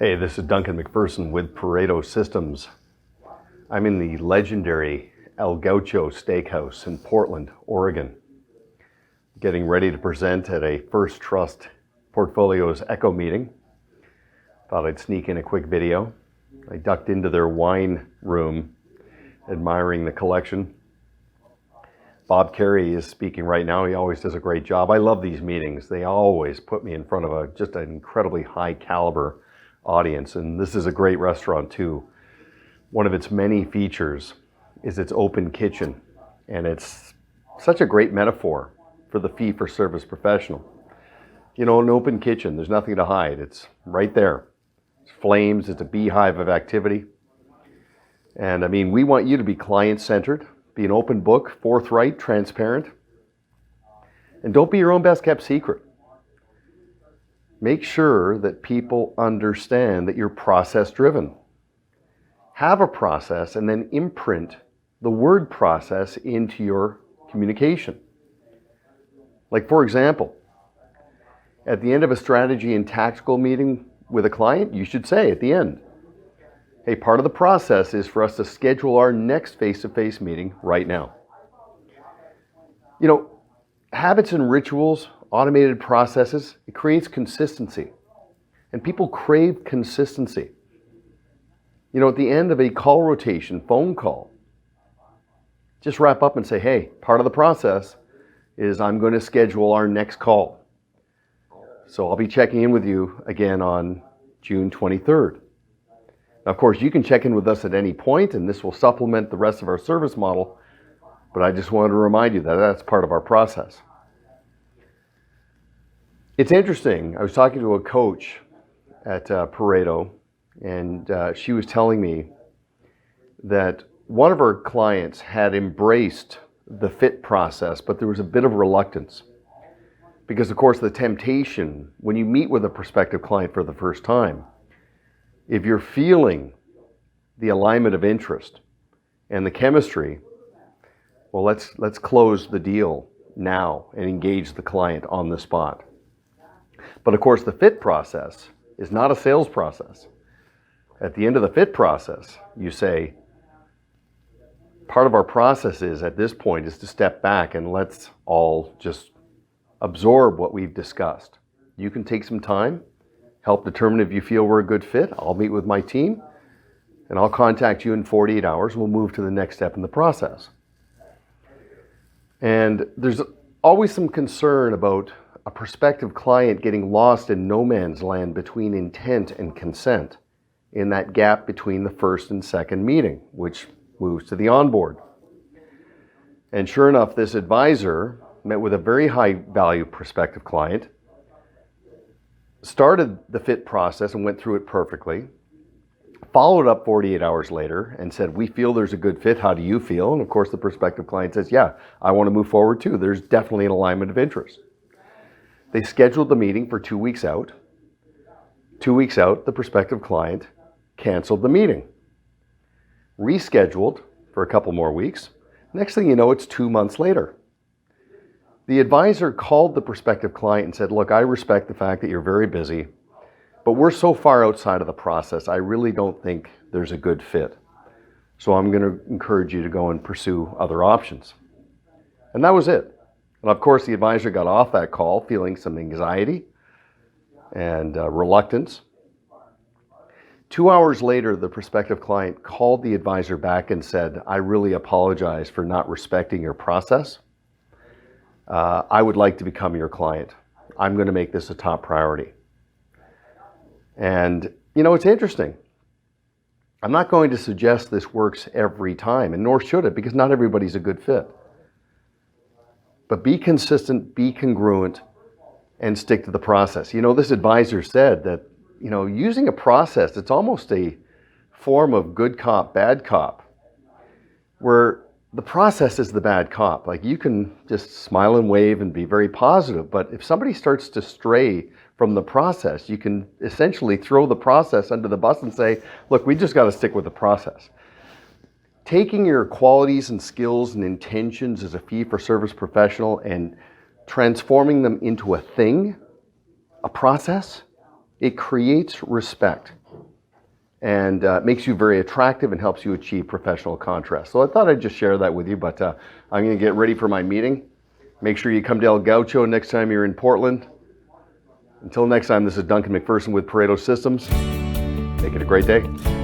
Hey, this is Duncan MacPherson with Pareto Systems. I'm in the legendary El Gaucho Steakhouse in Portland, Oregon, getting ready to present at a First Trust Portfolios Echo meeting. Thought I'd sneak in a quick video. I ducked into their wine room, admiring the collection. Bob Carey is speaking right now. He always does a great job. I love these meetings. They always put me in front of just an incredibly high caliber audience, and this is a great restaurant too. One of its many features is its open kitchen, and it's such a great metaphor for the fee-for-service professional. You know, an open kitchen, there's nothing to hide. It's right there. It's flames, it's a beehive of activity. And I mean, we want you to be client-centered, be an open book, forthright, transparent, and don't be your own best-kept secret. Make sure that people understand that you're process-driven. Have a process and then imprint the word process into your communication. Like, for example, at the end of a strategy and tactical meeting with a client, you should say at the end, hey, part of the process is for us to schedule our next face-to-face meeting right now. You know, habits and rituals, automated processes, it creates consistency. And people crave consistency. You know, at the end of a call rotation, phone call, just wrap up and say, hey, part of the process is I'm going to schedule our next call. So I'll be checking in with you again on June 23rd. Now, of course, you can check in with us at any point, and this will supplement the rest of our service model, but I just wanted to remind you that that's part of our process. It's interesting. I was talking to a coach at Pareto, and she was telling me that one of her clients had embraced the fit process, but there was a bit of reluctance. Because, of course, the temptation, when you meet with a prospective client for the first time, if you're feeling the alignment of interest and the chemistry, well, let's close the deal now and engage the client on the spot. But of course, the fit process is not a sales process. At the end of the fit process, you say, part of our process is, at this point, is to step back and let's all just absorb what we've discussed. You can take some time, help determine if you feel we're a good fit. I'll meet with my team, and I'll contact you in 48 hours. We'll move to the next step in the process. And there's always some concern about a prospective client getting lost in no man's land between intent and consent, in that gap between the first and second meeting, which moves to the onboard. And sure enough, this advisor met with a very high value prospective client, started the fit process and went through it perfectly, followed up 48 hours later and said, we feel there's a good fit. How do you feel? And of course, the prospective client says, yeah, I want to move forward too. There's definitely an alignment of interest. They scheduled the meeting for 2 weeks out. 2 weeks out, the prospective client canceled the meeting. Rescheduled for a couple more weeks. Next thing you know, it's 2 months later. The advisor called the prospective client and said, look, I respect the fact that you're very busy, but we're so far outside of the process, I really don't think there's a good fit. So I'm going to encourage you to go and pursue other options. And that was it. And of course, the advisor got off that call feeling some anxiety and reluctance. 2 hours later, the prospective client called the advisor back and said, I really apologize for not respecting your process. I would like to become your client. I'm going to make this a top priority. And, you know, it's interesting. I'm not going to suggest this works every time, and nor should it, because not everybody's a good fit. But be consistent, be congruent, and stick to the process. You know, this advisor said that, you know, using a process, it's almost a form of good cop, bad cop, where the process is the bad cop. Like, you can just smile and wave and be very positive, but if somebody starts to stray from the process, you can essentially throw the process under the bus and say, look, we just got to stick with the process. Taking your qualities and skills and intentions as a fee-for-service professional and transforming them into a thing, a process, it creates respect. and makes you very attractive and helps you achieve professional contrast. So I thought I'd just share that with you, but I'm going to get ready for my meeting. Make sure you come to El Gaucho next time you're in Portland. Until next time, this is Duncan MacPherson with Pareto Systems. Make it a great day.